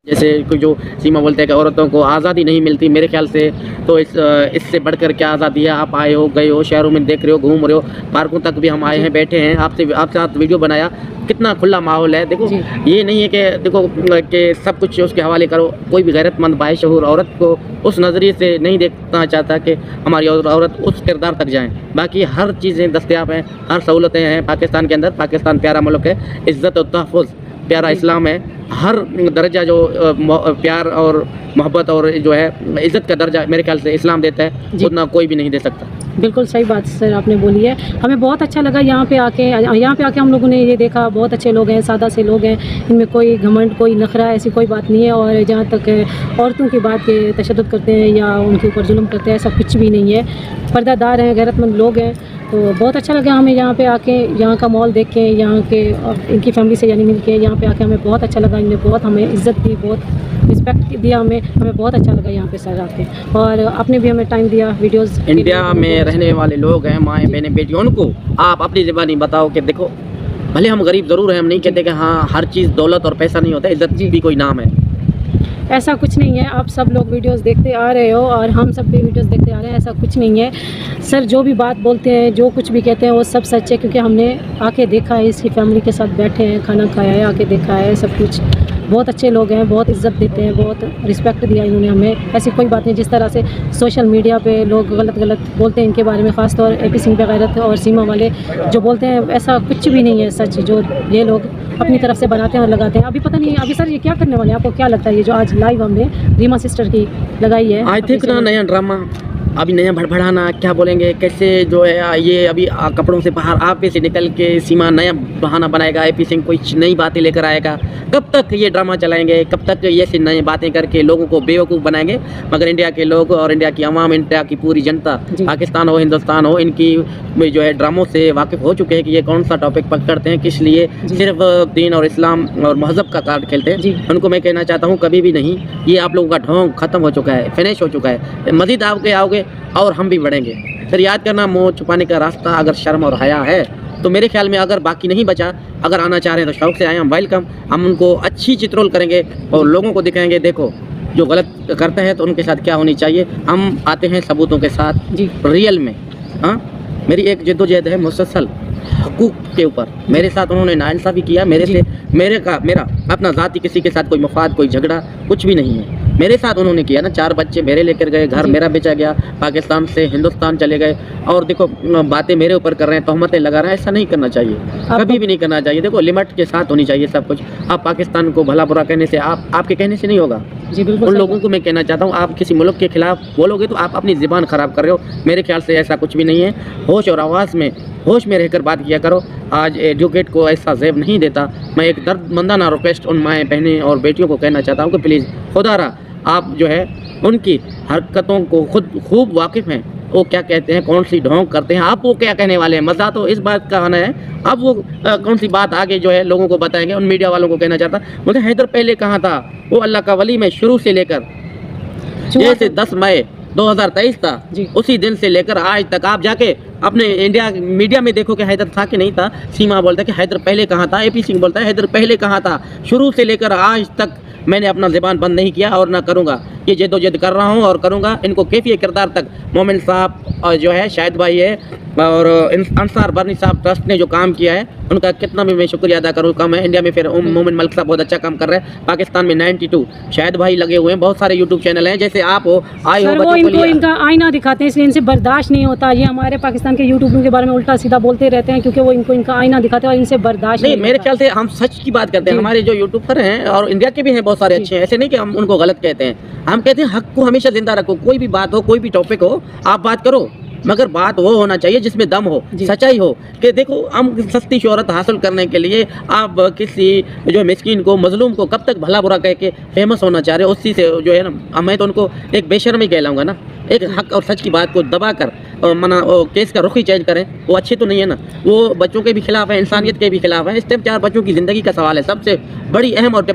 जैसे कोई जो सीमा बोलते हैं कि औरतों को आज़ादी नहीं मिलती, मेरे ख्याल से तो इससे बढ़कर क्या आज़ादी है। आप आए हो, गए हो, शहरों में देख रहे हो, घूम रहे हो, पार्कों तक भी हम आए हैं, बैठे हैं, आपसे साथ वीडियो बनाया, कितना खुला माहौल है। देखो ये नहीं है कि देखो कि सब कुछ उसके हवाले करो। कोई भी गैरतमंद बाशऊर औरत को उस नज़रिए से नहीं देखना चाहता कि हमारी औरत उस किरदार तक जाएँ। बाकी हर चीज़ें दस्तयाब हैं, हर सहूलतें हैं पाकिस्तान के अंदर। पाकिस्तान प्यारा मुल्क है, इज़्ज़त और तहफ़्फ़ुज़ प्यारा इस्लाम है। हर दर्जा जो प्यार और मोहब्बत और जो है इज़्ज़त का दर्जा मेरे ख्याल से इस्लाम देता है, उतना कोई भी नहीं दे सकता। बिल्कुल सही बात सर आपने बोली है। हमें बहुत अच्छा लगा यहाँ पे आके हम लोगों ने ये देखा, बहुत अच्छे लोग हैं, सादा से लोग हैं, इनमें कोई घमंड, कोई नखरा, ऐसी कोई बात नहीं है। और जहाँ तक औरतों की बात के तशद्दुद करते हैं या उनके ऊपर जुल्म करते हैं, ऐसा कुछ भी नहीं है। पर्दादार हैं, गैरतमंद लोग हैं। तो बहुत अच्छा लगा हमें यहाँ पे आके, यहाँ का माहौल देख के, यहाँ के इनकी फैमिली से यानी मिल के यहाँ पे आके हमें बहुत अच्छा लगा। इन्हें बहुत हमें इज़्ज़त दी, बहुत रिस्पेक्ट दिया, हमें बहुत अच्छा लगा यहाँ पे सर आके। और आपने भी हमें टाइम दिया वीडियोस। इंडिया में रहने वाले लोग हैं, माएँ बहनें बेटियों, उनको आप अपनी ज़बानी बताओ कि देखो भले हम गरीब ज़रूर हैं, हम नहीं कहते कि हाँ हर चीज़ दौलत और पैसा नहीं होता, इज़्ज़त भी कोई नाम है। ऐसा कुछ नहीं है। आप सब लोग वीडियोस देखते आ रहे हो और हम सब भी वीडियोस देखते आ रहे हैं, ऐसा कुछ नहीं है सर। जो भी बात बोलते हैं, जो कुछ भी कहते हैं, वो सब सच है, क्योंकि हमने आके देखा है, इसकी फैमिली के साथ बैठे हैं, खाना खाया है, आके देखा है सब कुछ। बहुत अच्छे लोग हैं, बहुत इज़्ज़त देते हैं, बहुत रिस्पेक्ट दिया इन्होंने हमें। ऐसी कोई बात नहीं जिस तरह से सोशल मीडिया पे लोग गलत बोलते हैं इनके बारे में, ख़ासतौर AP सिंह वगैरह और सीमा वाले जो बोलते हैं, ऐसा कुछ भी नहीं है सच, जो ये लोग अपनी तरफ से बनाते हैं और लगाते हैं। अभी पता नहीं अभी सर ये क्या करने वाले हैं, आपको क्या लगता है? ये जो आज लाइव हमने रीमा सिस्टर की लगाई है, आई थिंक ना नया ड्रामा, अभी नया भड़बड़ाना, क्या बोलेंगे, कैसे जो है ये अभी कपड़ों से बाहर आप से निकल के सीमा नया बहाना बनाएगा, AP सिंह कोई नई बातें लेकर आएगा। कब तक ये ड्रामा चलाएंगे, कब तक ये ऐसी नई बातें करके लोगों को बेवकूफ़ बनाएंगे? मगर इंडिया के लोग और इंडिया की आवाम, इंडिया की पूरी जनता, पाकिस्तान हो हिंदुस्तान हो, इनकी जो है ड्रामों से वाकिफ़ हो चुके हैं कि ये कौन सा टॉपिक पकड़ते हैं, किस लिए सिर्फ दीन और इस्लाम और मज़हब का कार्ड खेलते हैं। उनको मैं कहना चाहता हूँ कभी भी नहीं, ये आप लोगों का ढोंग ख़त्म हो चुका है, फिनिश हो चुका है। मज़ीद आओगे और हम भी बढ़ेंगे। फिर याद करना, मुँह छुपाने का रास्ता अगर शर्म और हया है तो मेरे ख्याल में अगर बाकी नहीं बचा, अगर आना चाह रहे हैं तो शौक़ से आए, हम वेलकम। हम उनको अच्छी चित्रोल करेंगे और लोगों को दिखाएंगे देखो जो गलत करते हैं तो उनके साथ क्या होनी चाहिए। हम आते हैं सबूतों के साथ रियल में। हाँ, मेरी एक जद्दोजहद है मुसलसल हकूक़ के ऊपर। मेरे साथ उन्होंने नाइंसाफ़ी किया, मेरा अपना ज़ाती किसी के साथ कोई मफाद, कोई झगड़ा कुछ भी नहीं है। मेरे साथ उन्होंने किया ना, 4 बच्चे मेरे लेकर गए, घर मेरा बेचा गया, पाकिस्तान से हिंदुस्तान चले गए और देखो बातें मेरे ऊपर कर रहे हैं, तहमतें लगा रहे हैं। ऐसा नहीं करना चाहिए, कभी भी नहीं करना चाहिए। देखो लिमिट के साथ होनी चाहिए सब कुछ। आप पाकिस्तान को भला बुरा कहने से, आपके कहने से नहीं होगा। जी बिल्कुल। उन लोगों को मैं कहना चाहता हूँ, आप किसी मुल्क के खिलाफ बोलोगे तो आप अपनी ज़बान ख़राब कर रहे हो। मेरे ख्याल से ऐसा कुछ भी नहीं है। होश और आवाज़ में होश में रहकर बात किया करो। आज एजुकेट को ऐसा ज़ेब नहीं देता। मैं एक दर्दमंदाना रिक्वेस्ट उन माएँ बहनें और बेटियों को कहना चाहता हूँ कि प्लीज़ खुदारा आप जो है उनकी हरकतों को खुद खूब वाकिफ़ हैं, वो क्या कहते हैं, कौन सी ढोंग करते हैं, आप वो क्या कहने वाले हैं। मज़ा तो इस बात का आना है, अब वो कौन सी बात आगे जो है लोगों को बताएंगे। उन मीडिया वालों को कहना चाहता, मुझे हैदर पहले कहाँ था, वो अल्लाह का वली में शुरू से लेकर जैसे 10 मई 2023 था, उसी दिन से लेकर आज तक आप जाके अपने इंडिया मीडिया में देखो कि हैदर था कि नहीं था। सीमा बोलता है कि हैदर पहले कहाँ था, AP सिंह बोलता है हैदर पहले कहाँ था। शुरू से लेकर आज तक मैंने अपना ज़बान बंद नहीं किया और ना करूँगा। ये जद्दोजहद कर रहा हूँ और करूँगा। इनको कैफियत किरदार तक मोमिन साहब और जो है शाहिद भाई है और अंसार बरनी साहब ट्रस्ट ने जो काम किया है, उनका कितना भी मैं शुक्रिया अदा करूँ कम है। इंडिया में फिर मोमिन मलिक साहब बहुत अच्छा काम कर रहे हैं। पाकिस्तान में 92 शाहिद भाई लगे हुए हैं। बहुत सारे यूट्यूब चैनल हैं, जैसे आप हो आए हो, वो इनको इनका आईना दिखाते हैं, इसलिए इनसे बर्दाश्त नहीं होता। ये हमारे पाकिस्तान के यूट्यूब के बारे में उल्टा सीधा बोलते रहते हैं, क्योंकि वो इनको इनका आईना दिखाते हैं और इनसे बर्दाश्त नहीं। मेरे ख्याल से हम सच की बात करते हैं। हमारे जो यूट्यूबर हैं और इंडिया के भी हैं बहुत सारे अच्छे हैं, ऐसे नहीं कि हम उनको गलत कहते हैं। हम कहते हैं हक को हमेशा जिंदा रखो। कोई भी बात हो, कोई भी टॉपिक हो, आप बात करो, मगर बात वो होना चाहिए जिसमें दम हो, सच्चाई हो। कि देखो हम सस्ती शोहरत हासिल करने के लिए आप किसी जो मिस्कीन को, मजलूम को कब तक भला बुरा कह के फेमस होना चाह रहे हो। उसी से जो है ना, मैं तो उनको एक बेशर्मी कहलाऊंगा ना। एक हक और सच की बात को दबा कर मना केस का रुख ही चेंज करें, वो अच्छे तो नहीं है ना। वो बच्चों के भी खिलाफ है, इंसानियत के भी खिलाफ है। इस टाइम 4 बच्चों की ज़िंदगी का सवाल है। सबसे बड़ी अहम और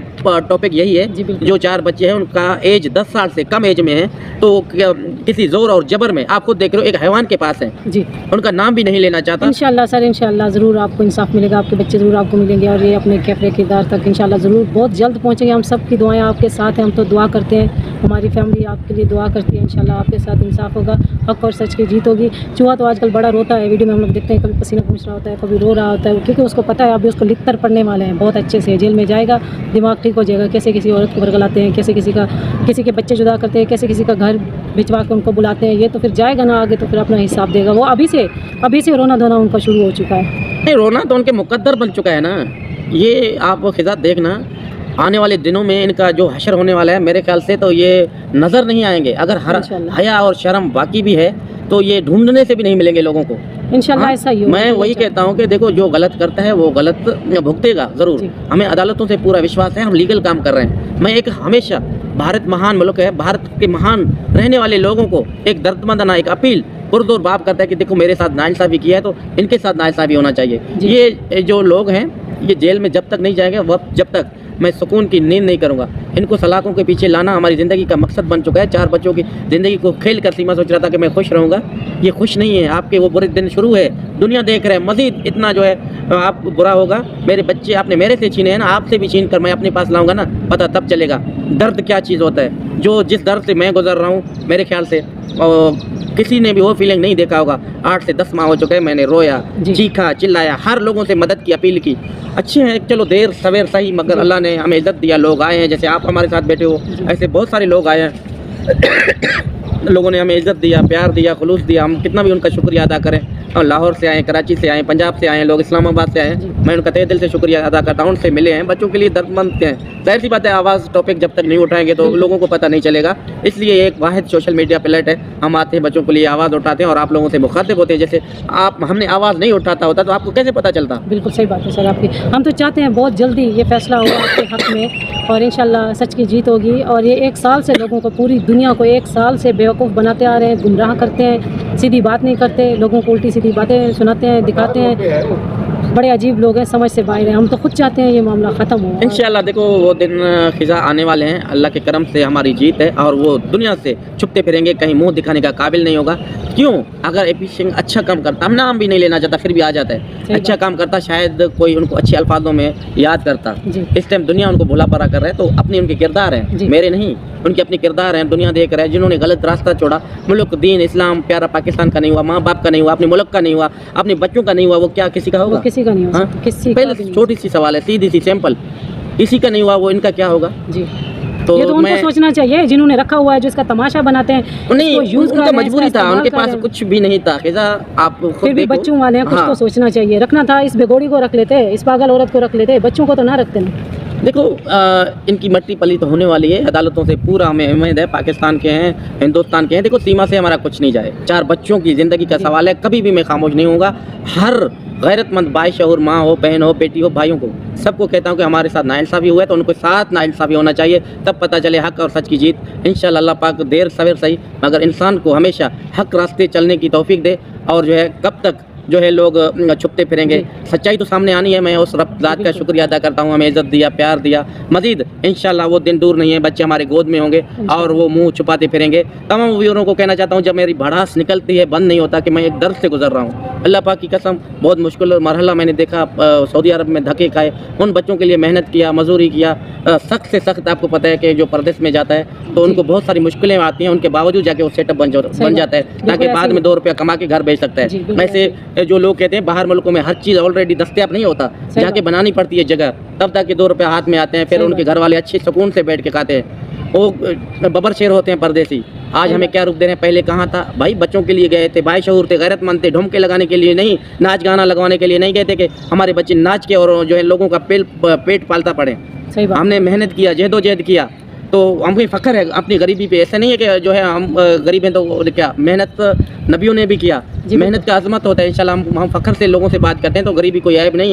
टॉपिक यही है, जो 4 बच्चे हैं उनका एज 10 साल से कम एज में है, तो किसी जोर और जबर में आप खुद देख रहे हो, एक हैवान के पास हैं, जी उनका नाम भी नहीं लेना चाहता। इंशाल्लाह सर, इंशाल्लाह ज़रूर आपको इंसाफ मिलेगा, आपके बच्चे ज़रूर आपको मिलेंगे और ये अपने कैफे किरदार तक इंशाल्लाह ज़रूर बहुत जल्द पहुँचेंगे। हम सब की दुआएं आपके साथ हैं, हम तो दुआ करते हैं, हमारी फैमिली आपके लिए दुआ करती है। इंशाल्लाह आपके साथ इंसाफ होगा, हक और सच की जीत होगी। चूहा तो आजकल बड़ा रोता है, वीडियो में हम लोग देखते हैं, कभी पसीना पूछ रहा होता है, कभी रो रहा होता है, क्योंकि उसको पता है अभी उसको लित्तर पड़ने वाले हैं बहुत अच्छे से। जेल में जाएगा, दिमाग ठीक हो जाएगा, कैसे किसी औरत को बरगलाते हैं, कैसे किसी के बच्चे जुदा करते हैं, कैसे किसी का घर भिजवा के उनको बुलाते हैं, ये तो फिर जाएगा ना आगे, तो फिर अपना हिसाब देगा। वो अभी से रोना धोना उनका शुरू हो चुका है। नहीं, रोना तो उनके मुकद्दर बन चुका है ना। ये आप खिज़ा देखना, आने वाले दिनों में इनका जो हशर होने वाला है, मेरे ख्याल से तो ये नज़र नहीं आएंगे। अगर हया और शर्म बाकी भी है तो ये ढूंढने से भी नहीं मिलेंगे लोगों को। इंशाल्लाह ऐसा ही होगा। मैं वही कहता हूँ कि देखो, जो गलत करता है वो गलत भुगतेगा ज़रूर। हमें अदालतों से पूरा विश्वास है, हम लीगल काम कर रहे हैं। मैं एक हमेशा, भारत महान मुल्क है, भारत के महान रहने वाले लोगों को एक दर्दमंदाना एक अपील पुरजोर बाप करता है कि देखो, मेरे साथ नाइंसाफ़ी किया है तो इनके साथ नाइंसाफ़ी होना चाहिए। ये जो लोग हैं, ये जेल में जब तक नहीं जाएंगे, वह जब तक मैं सुकून की नींद नहीं करूँगा। इनको सलाखों के पीछे लाना हमारी ज़िंदगी का मकसद बन चुका है। 4 बच्चों की ज़िंदगी को खेल कर सीमा सोच रहा था कि मैं खुश रहूँगा, ये खुश नहीं है। आपके वो बुरे दिन शुरू है, दुनिया देख रहे हैं, मज़ीद इतना जो है आप बुरा होगा। मेरे बच्चे आपने मेरे से छीने हैं ना, आपसे भी छीन कर मैं अपने पास लाऊंगा ना, पता तब चलेगा दर्द क्या चीज़ होता है। जिस दर्द से मैं गुजर रहा हूँ, मेरे ख्याल से किसी ने भी वो फीलिंग नहीं देखा होगा। 8 से 10 माह हो चुके हैं, मैंने रोया, चीखा, चिल्लाया, हर लोगों से मदद की अपील की। अच्छे हैं, चलो देर सवेर सही, मगर अल्लाह ने हमें इज़्ज़त दिया। लोग आए हैं, जैसे आप हमारे साथ बैठे हो, ऐसे बहुत सारे लोग आए हैं। लोगों ने हमें इज़्ज़त दिया, प्यार दिया, खुलूस दिया। हम कितना भी उनका शुक्रिया अदा करें। और लाहौर से आए, कराची से आए, पंजाब से आए लोग, इस्लामाबाद से आए, मैं उनका तहे दिल से शुक्रिया अदा करता हूँ। उनसे मिले हैं, बच्चों के लिए दर्दमंद हैं। जाहिर सी बात है, आवाज़ टॉपिक जब तक नहीं उठाएंगे तो लोगों को पता नहीं चलेगा। इसलिए एक वाहिद सोशल मीडिया प्लेट है, हम आते हैं, बच्चों के लिए आवाज़ उठाते हैं और आप लोगों से मुखातिब होते हैं। जैसे हमने आवाज़ नहीं उठाता होता तो आपको कैसे पता चलता? बिल्कुल सही बात है सर आपकी। हम तो चाहते हैं बहुत जल्दी ये फैसला होगा आपके हक़ में और इंशाल्लाह सच की जीत होगी। और ये 1 साल से लोगों को, पूरी दुनिया को 1 साल से बेवकूफ़ बनाते आ रहे हैं, गुमराह करते हैं, सीधी बात नहीं करते, लोगों को उल्टी सीधी बातें सुनाते हैं, दिखाते हैं। बड़े अजीब लोग हैं, समझ से बाहर हैं। हम तो खुद चाहते हैं ये मामला ख़त्म हो। इंशाल्लाह देखो, वो दिन खिज़ा आने वाले हैं। अल्लाह के करम से हमारी जीत है और वो दुनिया से छुपते फिरेंगे, कहीं मुंह दिखाने का काबिल नहीं होगा। क्यों? अगर एपी सिंह अच्छा काम करता, हम नाम भी नहीं लेना चाहता, फिर भी आ जाता है, अच्छा काम करता, शायद कोई उनको अच्छे अल्फाजों में याद करता। इस टाइम दुनिया उनको भुला परा कर रहा है, तो अपने उनके किरदार हैं, मेरे नहीं, उनके अपने किरदार हैं। दुनिया देख रहा है, जिन्होंने गलत रास्ता छोड़ा, मुल्क, दीन, इस्लाम, प्यारा पाकिस्तान का नहीं हुआ, माँ बाप का नहीं हुआ, अपने मुल्क का नहीं हुआ, अपने बच्चों का नहीं हुआ, वो क्या किसी का होगा? किसी का नहीं होगा। पहले छोटी सी सवाल है, सीधी सी सिंपल, किसी का नहीं हुआ, वो इनका क्या होगा? जी, तो ये तो उनको सोचना चाहिए, जिन्होंने रखा हुआ है, जो इसका तमाशा बनाते हैं। नहीं, उनका मजबूरी था, उनके पास कुछ भी नहीं था। खिज़ा, आप फिर भी बच्चों वाले हैं, कुछ तो सोचना चाहिए। रखना था, इस बेगोड़ी को रख लेते, इस पागल औरत को रख लेते, बच्चों को तो ना रखते ना। देखो, इनकी मट्टी पली तो होने वाली है। अदालतों से पूरा हमें उम्मीद है, पाकिस्तान के हैं, हिंदुस्तान के हैं। देखो, सीमा से हमारा कुछ नहीं जाए। 4 बच्चों की ज़िंदगी का सवाल है, कभी भी मैं खामोश नहीं होऊंगा। हर गैरतमंद बाशऊर माँ हो, बहन हो, बेटी हो, भाइयों को, सबको कहता हूँ कि हमारे साथ नाइंसाफ़ी हुआ है तो उनको साथ नाइंसाफ़ी होना चाहिए, तब पता चले हक़ और सच की जीत। इंशाअल्लाह अल्लाह पाक देर सवेर सही, मगर इंसान को हमेशा हक़ रास्ते चलने की तौफीक दे। और जो है, कब तक जो है लोग छुपते फिरेंगे? सच्चाई तो सामने आनी है। मैं उस रब ज़ात का शुक्रिया अदा करता हूँ, हमें इज़्ज़त दिया, प्यार दिया। मज़ीद इंशाल्लाह वो दिन दूर नहीं है, बच्चे हमारे गोद में होंगे और वो मुंह छुपाते फिरेंगे। तमाम व्यूअरों को कहना चाहता हूँ, जब मेरी भड़ास निकलती है, बंद नहीं होता कि मैं एक दर्द से गुजर रहा हूँ। अल्लाह पाक की कसम, बहुत मुश्किल मरहला मैंने देखा। सऊदी अरब में धक्के खाए, उन बच्चों के लिए मेहनत किया, मजदूरी किया, सख्त से सख्त। आपको पता है कि जो परदेश में जाता है तो उनको बहुत सारी मुश्किलें आती हैं, उनके बावजूद जाके वो सेटअप बन जाता है, ताकि बाद में 2 रुपया कमा के घर भेज सकता है। वैसे जो लोग कहते हैं बाहर मुल्कों में हर चीज़ ऑलरेडी दस्तयाब नहीं होता, जाके बनानी पड़ती है जगह, तब तक 2 रुपया हाथ में आते हैं, फिर उनके घर वाले अच्छे सुकून से बैठ के खाते हैं। वो बबर शेर होते हैं परदेसी। आज हमें क्या रुक दे रहे हैं? पहले कहाँ था भाई? बच्चों के लिए गए थे, बाशऊर थे, गैरतमंद थे, ढुमके लगाने के लिए नहीं, नाच गाना लगवाने के लिए नहीं गए थे कि हमारे बच्चे नाच के और जो है लोगों का पेट पालता पड़े। हमने मेहनत किया, जहदोजहद किया, तो हमें फ़ख्र है अपनी गरीबी पे। ऐसा नहीं है कि जो है हम गरीब हैं तो क्या, मेहनत नबियों ने भी किया, मेहनत का अजमत होता है। इंशाल्लाह हम फ़ख्र से लोगों से बात करते हैं, तो गरीबी कोई ऐब नहीं।